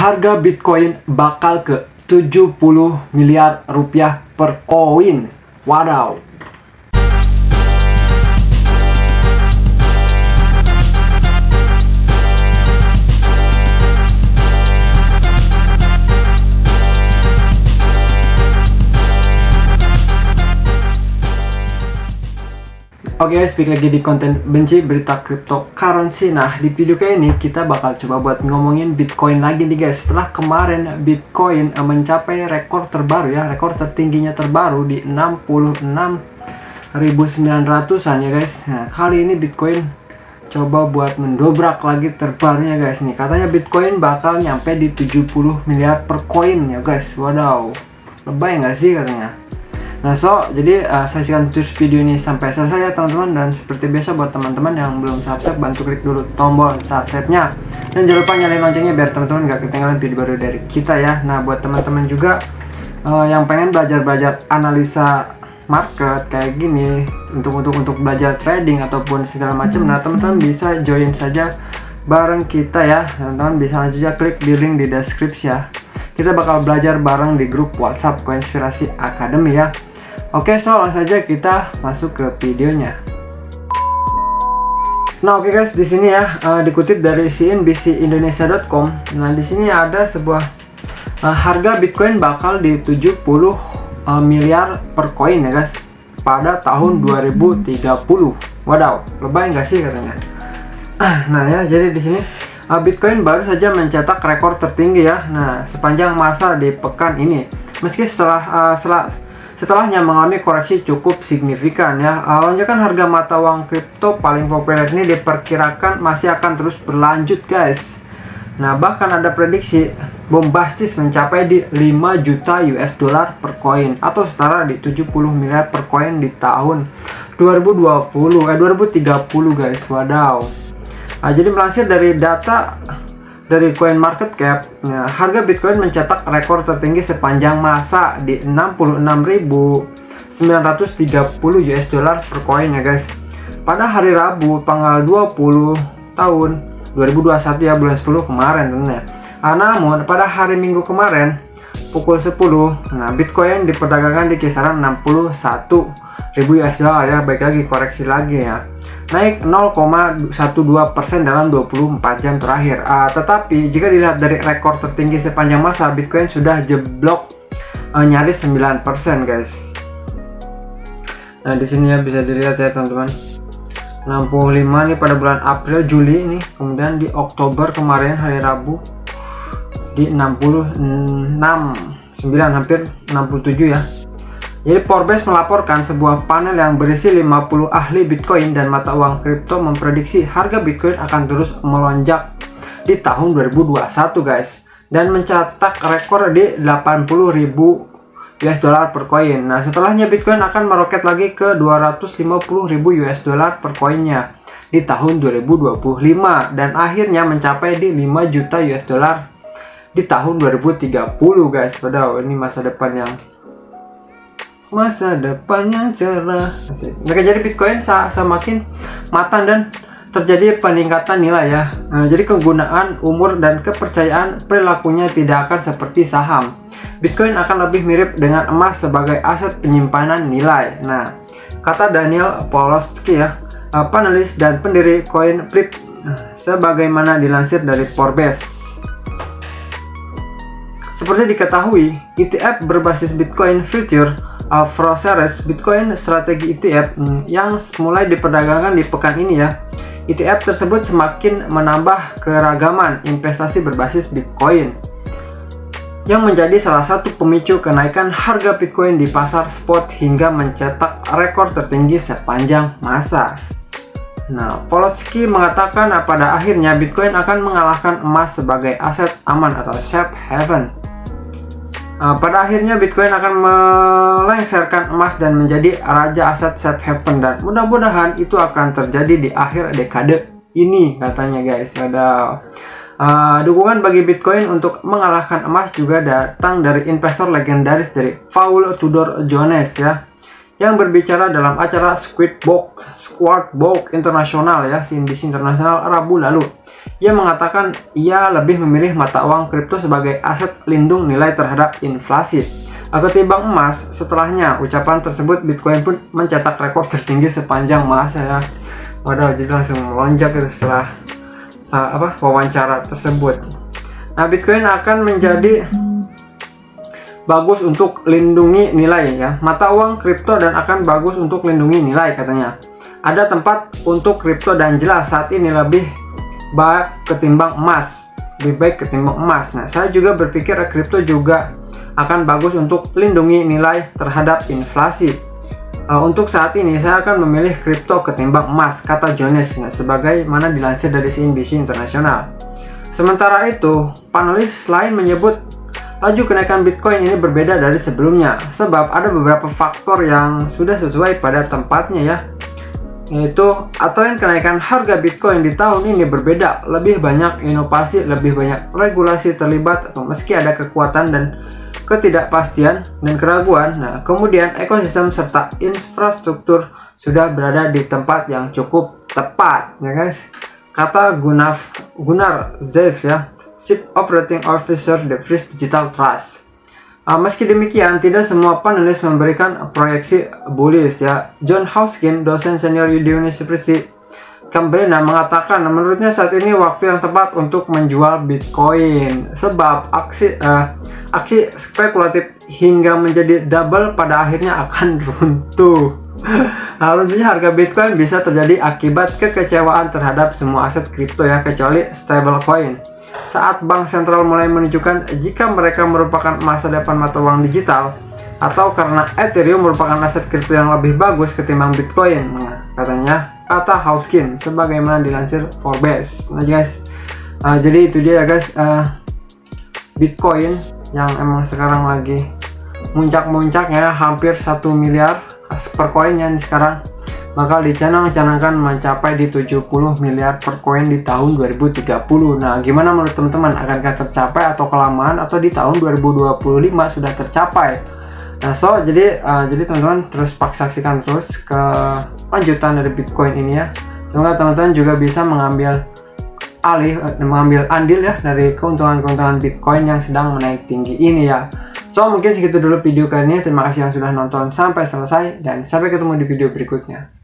Harga Bitcoin bakal ke 70 miliar rupiah per koin. Wadaw. Oke guys, balik lagi di konten benci berita cryptocurrency. Nah, di video kali ini kita bakal coba buat ngomongin Bitcoin lagi nih guys. Setelah kemarin Bitcoin mencapai rekor terbaru ya, rekor tertingginya terbaru di 66.900-an ya guys. Nah, kali ini Bitcoin coba buat mendobrak lagi terbarunya guys nih. Katanya Bitcoin bakal nyampe di 70 miliar per koin ya guys. Wadaw, lebay nggak sih katanya. Nah jadi saksikan terus video ini sampai selesai ya teman-teman. Dan seperti biasa buat teman-teman yang belum subscribe, bantu klik dulu tombol subscribe-nya. Dan jangan lupa nyalain loncengnya biar teman-teman gak ketinggalan video baru dari kita ya. Nah buat teman-teman juga yang pengen belajar analisa market kayak gini, untuk belajar trading ataupun segala macam, nah teman-teman bisa join saja bareng kita ya. Teman-teman bisa langsung aja klik di link di deskripsi ya. Kita bakal belajar bareng di grup WhatsApp Coinspirasi Academy ya. Oke, langsung saja kita masuk ke videonya. Nah, oke guys, di sini ya dikutip dari cnbcindonesia.com. Nah, di sini ada sebuah harga Bitcoin bakal di 70 miliar per koin ya guys pada tahun 2030. Wadaw, lebay nggak sih katanya. Nah ya, jadi di sini Bitcoin baru saja mencetak rekor tertinggi ya. Nah, sepanjang masa di pekan ini. Meski setelahnya mengalami koreksi cukup signifikan ya. Lonjakan harga mata uang kripto paling populer ini diperkirakan masih akan terus berlanjut guys. Nah, bahkan ada prediksi bombastis mencapai di 5 juta US dollar per koin atau setara di 70 miliar per koin di tahun 2030 guys. Wadaw. Nah, jadi melansir dari data dari CoinMarketCap, nah, harga Bitcoin mencetak rekor tertinggi sepanjang masa di 66.930 US dollar per koin ya guys. Pada hari Rabu tanggal 20 tahun 2021 ya, bulan 10 kemarin tentunya. Namun pada hari Minggu kemarin pukul 10, nah Bitcoin diperdagangkan di kisaran 61.000 US dollar ya. Baik lagi, koreksi lagi ya, naik 0,12% dalam 24 jam terakhir. Tetapi jika dilihat dari rekor tertinggi sepanjang masa, Bitcoin sudah jeblok nyaris 9% guys. Nah di sini ya bisa dilihat ya teman-teman, 65 nih pada bulan April, Juli ini, kemudian di Oktober kemarin hari Rabu di 66,9, hampir 67 ya. Jadi Forbes melaporkan sebuah panel yang berisi 50 ahli Bitcoin dan mata uang kripto memprediksi harga Bitcoin akan terus melonjak di tahun 2021 guys, dan mencetak rekor di 80.000 US dollar per koin. Nah, setelahnya Bitcoin akan meroket lagi ke 250.000 US dollar per koinnya di tahun 2025 dan akhirnya mencapai di 5 juta US dollar di tahun 2030 guys. Padahal ini masa depan yang cerah. Maka jadi Bitcoin semakin matang dan terjadi peningkatan nilai ya. Nah, jadi kegunaan, umur, dan kepercayaan perilakunya tidak akan seperti saham. Bitcoin akan lebih mirip dengan emas sebagai aset penyimpanan nilai. Nah, kata Daniel Pawlowski ya, panelis dan pendiri CoinFlip, sebagaimana dilansir dari Forbes. Seperti diketahui, ETF berbasis Bitcoin Future Afro Series Bitcoin strategi ETF yang mulai diperdagangkan di pekan ini ya. ETF tersebut semakin menambah keragaman investasi berbasis Bitcoin yang menjadi salah satu pemicu kenaikan harga Bitcoin di pasar spot hingga mencetak rekor tertinggi sepanjang masa. Nah, Pawlowski mengatakan pada akhirnya Bitcoin akan mengalahkan emas sebagai aset aman atau safe haven. Pada akhirnya Bitcoin akan melengsarkan emas dan menjadi raja aset safe haven, dan mudah-mudahan itu akan terjadi di akhir dekade ini katanya guys. Ada dukungan bagi Bitcoin untuk mengalahkan emas juga datang dari investor legendaris dari Paul Tudor Jones ya, yang berbicara dalam acara Squawk Box Internasional ya, CNBC Internasional Rabu lalu. Ia mengatakan ia lebih memilih mata uang kripto sebagai aset lindung nilai terhadap inflasi ketimbang emas. Setelahnya, ucapan tersebut Bitcoin pun mencetak rekor tertinggi sepanjang masa ya. Waduh, jadi langsung melonjak itu setelah wawancara tersebut. Nah, Bitcoin akan menjadi bagus untuk lindungi nilai ya, mata uang kripto, dan akan bagus untuk lindungi nilai katanya. Ada tempat untuk kripto dan jelas saat ini lebih baik ketimbang emas, Nah, saya juga berpikir kripto juga akan bagus untuk lindungi nilai terhadap inflasi. Untuk saat ini saya akan memilih kripto ketimbang emas, kata Jones, sebagaimana dilansir dari CNBC Internasional. Sementara itu, panelis lain menyebut laju kenaikan Bitcoin ini berbeda dari sebelumnya, sebab ada beberapa faktor yang sudah sesuai pada tempatnya ya. Yaitu tren kenaikan harga Bitcoin di tahun ini berbeda, lebih banyak inovasi, lebih banyak regulasi terlibat, atau meski ada kekuatan dan ketidakpastian dan keraguan. Nah, kemudian ekosistem serta infrastruktur sudah berada di tempat yang cukup tepat, ya guys. Kata Gunnar Zeif ya, Chief Operating Officer The Freeze Digital Trust. Meski demikian, tidak semua panelis memberikan proyeksi bullish ya. John Hoskin, dosen senior di University Cambridge, mengatakan menurutnya saat ini waktu yang tepat untuk menjual Bitcoin sebab aksi spekulatif hingga menjadi double pada akhirnya akan runtuh. Runtuhnya harga Bitcoin bisa terjadi akibat kekecewaan terhadap semua aset kripto ya, kecuali stablecoin. Saat bank sentral mulai menunjukkan jika mereka merupakan masa depan mata uang digital, atau karena Ethereum merupakan aset kripto yang lebih bagus ketimbang Bitcoin, katanya, kata Hoskin, sebagaimana dilansir Forbes. Nah guys, jadi itu dia ya guys, Bitcoin yang emang sekarang lagi muncak-muncaknya, hampir 1 miliar per koinnya sekarang, bakal dicanang-canangkan mencapai di 70 miliar per koin di tahun 2030. Nah, gimana menurut teman-teman? Akankah tercapai atau kelamaan, atau di tahun 2025 sudah tercapai? Nah, jadi teman-teman terus saksikan terus kelanjutan dari Bitcoin ini ya. Semoga teman-teman juga bisa mengambil andil ya dari keuntungan-keuntungan Bitcoin yang sedang menaik tinggi ini ya. So, mungkin segitu dulu video kali ini. Terima kasih yang sudah nonton sampai selesai, dan sampai ketemu di video berikutnya.